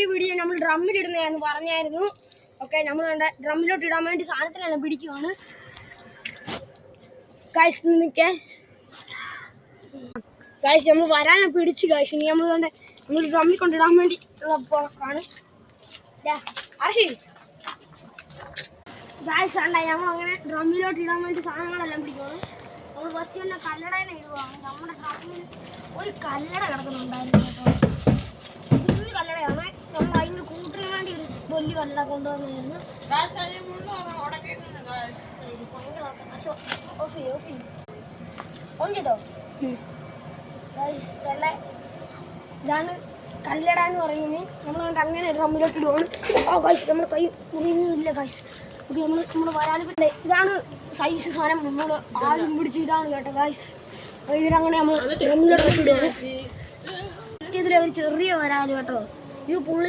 ഈ വീഡിയോ നമ്മൾ ഡ്രമ്മിലിടുന്നതാന്ന് പറഞ്ഞായിരുന്നു. ഓക്കെ, നമ്മൾ കണ്ട ഡ്രമ്മിലോട്ട് ഇടാൻ വേണ്ടി സാധനത്തിനെല്ലാം പിടിക്കുവാണ്. ഗൈസ് നിൽക്കേ ഗൈസ്, നമ്മൾ വരാനെ പിടിച്ച് ഗൈസ്. ഇനി നമ്മൾ ഡ്രമ്മിൽ കൊണ്ടിടാൻ വേണ്ടി ആണ് ആശി ഗൈസ്. ഉണ്ടായി നമ്മൾ അങ്ങനെ ഡ്രമ്മിലോട്ട് ഇടാൻ വേണ്ടി സാധനങ്ങളെല്ലാം പിടിക്കുവാണ്. നമ്മൾ ഫസ്റ്റ് തന്നെ കല്ലടേനെ ഇടുവാണ്. നമ്മുടെ ഡ്രമ്മിൽ ഒരു കല്ലട കിടക്കുന്നുണ്ടായിരുന്നു കേട്ടോ. ഇത് കല്ലടയാണ്. നമ്മൾ അതിൻ്റെ കൂട്ടിന് വേണ്ടി ഒരു വലിയ കല്ലട കൊണ്ടുവന്നിരുന്നു. ഓൺ ചെയ്തോ? ഇതാണ് കല്ലട എന്ന് പറയുന്നത്. നമ്മൾ അങ്ങനെ ഡ്രമ്മിലോട്ട് ഇടുവാണ്. ഓ ഗൈസ്, നമ്മുടെ കൈ മുറിയൊന്നുമില്ല ഗൈസ്. ഓക്കെ, നമ്മൾ വരാലിപ്പിട്ടെ ഇതാണ് സൈസ് സാധനം. നമ്മൾ ആദ്യം പിടിച്ച് ഇതാണ് കേട്ടോ ഗൈസ്. ഇതിനങ്ങനെ നമ്മൾ ഡ്രമ്മിലോട്ട് ഇടുവാണ്. ഇതിലൊരു ചെറിയ വരാല് കേട്ടോ. ഇത് പുള്ളി